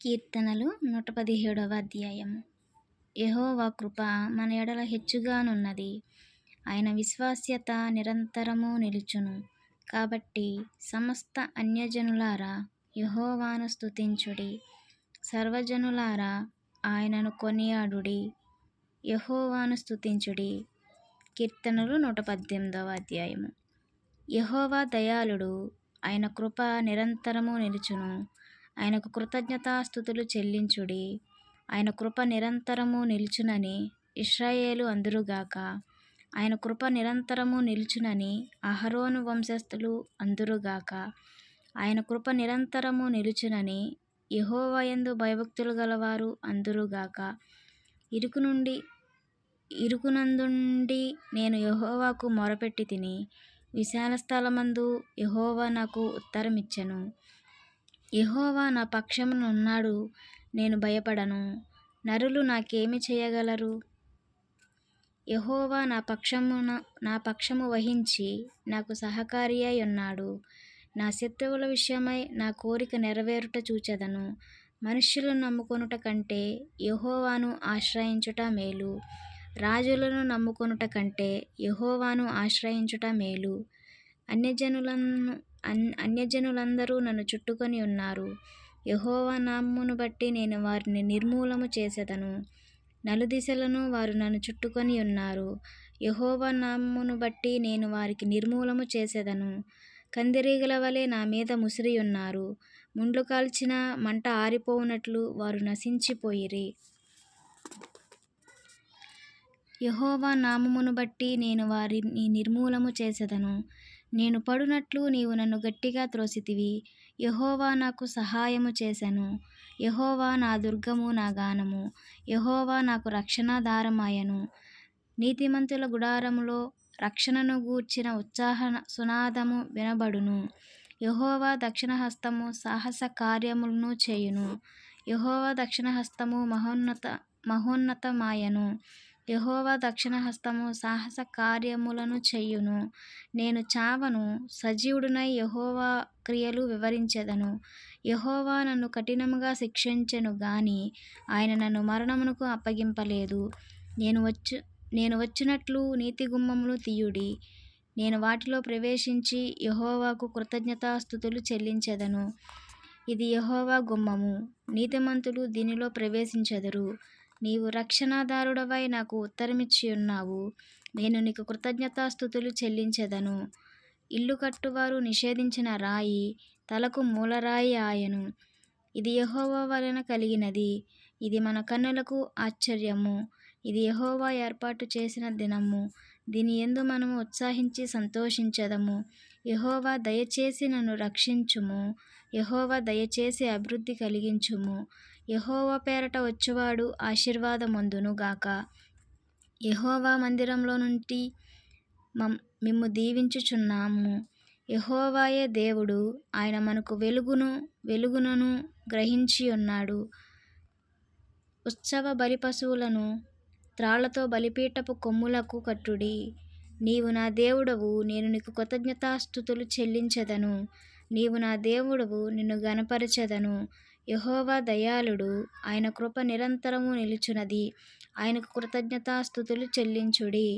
కీర్తనలు 117వ అధ్యాయము. యెహోవా కృప మన ఎడల హెచ్చుగానున్నది, ఆయన విశ్వాస్యత నిరంతరము నిలుచును. కాబట్టి సమస్త అన్యజనులారా యెహోవాను స్తుతించుడి, సర్వజనులారా ఆయనను కొనియాడుడి. యెహోవాను స్తుతించుడి. కీర్తనలు 118వ అధ్యాయము. యెహోవా దయాళుడు, ఆయన కృప నిరంతరము నిలుచును. ఆయనకు కృతజ్ఞతాస్తుతులు చెల్లించుడి. ఆయన కృప నిరంతరము నిలుచునని ఇశ్రాయేలు అందురుగాక. ఆయన కృప నిరంతరము నిలుచునని అహరోను వంశస్థులు అందురుగాక. ఆయన కృప నిరంతరము నిలుచునని యెహోవా యందు భయభక్తులు గలవారు అందురుగాక. ఇరుకునందుండి నేను యెహోవాకు మొరపెట్టితిని, విశాల స్థలమందు యెహోవా నాకు ఉత్తరమిచ్చెను. యెహోవా నా పక్షమునున్నాడు, నేను భయపడను. నరులు నాకేమి చేయగలరు? యెహోవా నా పక్షము వహించి నాకు సహకారి అయి ఉన్నాడు. నా శత్రువుల విషయమై నా కోరిక నెరవేరుట చూచెదను. మనుష్యులను నమ్ముకొనుట కంటే యెహోవాను ఆశ్రయించుట మేలు. రాజులను నమ్ముకొనుట కంటే యెహోవాను ఆశ్రయించుట మేలు. అన్యజనులందరూ నన్ను చుట్టుకొని ఉన్నారు. యెహోవా నామమును బట్టి నేను వారిని నిర్మూలము చేసెదను. నలుదిశలను వారు నన్ను చుట్టుకొని ఉన్నారు. యెహోవా నామమును బట్టి నేను వారికి నిర్మూలము చేసెదను. కందిరీగల వలె నా మీద ముసిరి ఉన్నారు. ముండ్లు కాల్చిన మంట ఆరిపోవునట్లు వారు నశించిపోయిరి. యెహోవా నామమును బట్టి నేను వారిని నిర్మూలము చేసెదను. నేను పడునట్లు నీవు నన్ను గట్టిగా త్రోసితివి. యెహోవా నాకు సహాయము చేసెను. యెహోవా నా దుర్గము, నా గానము. యెహోవా నాకు రక్షణాధారమాయెను. నీతిమంతుల గుడారములో రక్షణను గూర్చిన ఉత్సాహ సునాదము వినబడును. యెహోవా దక్షిణహస్తము సాహస కార్యములను చేయును. యెహోవా దక్షిణహస్తము మహోన్నతమాయెను. యెహోవా దక్షిణహస్తము సాహస కార్యములను చేయును. నేను చావను, సజీవుడనై యెహోవా క్రియలు వివరించెదను. యెహోవా నన్ను కఠినముగా శిక్షించెను గాని ఆయన నన్ను మరణమునకు అప్పగింపలేదు. నేను వచ్చినట్లు నీతి గుమ్మములు తీయుడి. నేను వాటిలో ప్రవేశించి యెహోవాకు కృతజ్ఞతాస్తుతులు చెల్లించెదను. ఇది యెహోవా గుమ్మము, నీతిమంతులు దీనిలో ప్రవేశించెదరు. నీవు రక్షణాధారుడవై నాకు ఉత్తరమిచ్చియున్నావు. నేను నీకు కృతజ్ఞతాస్తుతులు చెల్లించెదను. ఇల్లు కట్టువారు నిషేధించిన రాయి తలకు మూలరాయి ఆయెను. ఇది యెహోవా వలన కలిగినది. ఇది మన కన్నులకు ఆశ్చర్యము. ఇది యెహోవా ఏర్పాటు చేసిన దినము. దీని యందు మనము ఉత్సాహించి సంతోషించెదము. యెహోవా దయచేసి నన్ను రక్షించుము. యెహోవా దయచేసి అభివృద్ధి కలిగించుము. యెహోవా పేరట వచ్చువాడు ఆశీర్వాదమొందును గాక. యెహోవా మందిరంలో నుండి మిమ్ము దీవించుచున్నాము. యెహోవాయే దేవుడు, ఆయన మనకు వెలుగునను గ్రహించియున్నాడు. ఉత్సవ బలిపశువులను త్రాళ్లతో బలిపీఠపు కొమ్ములకు కట్టుడి. నీవు నా దేవుడవు, నేను నీకు కృతజ్ఞతాస్తుతులు చెల్లించెదను. నీవు నా దేవుడవు, నిన్ను ఘనపరచెదను. యెహోవా దయాళుడు, ఆయన కృప నిరంతరము నిలుచున్నది. ఆయనకు కృతజ్ఞతాస్తుతులు చెల్లించుడి.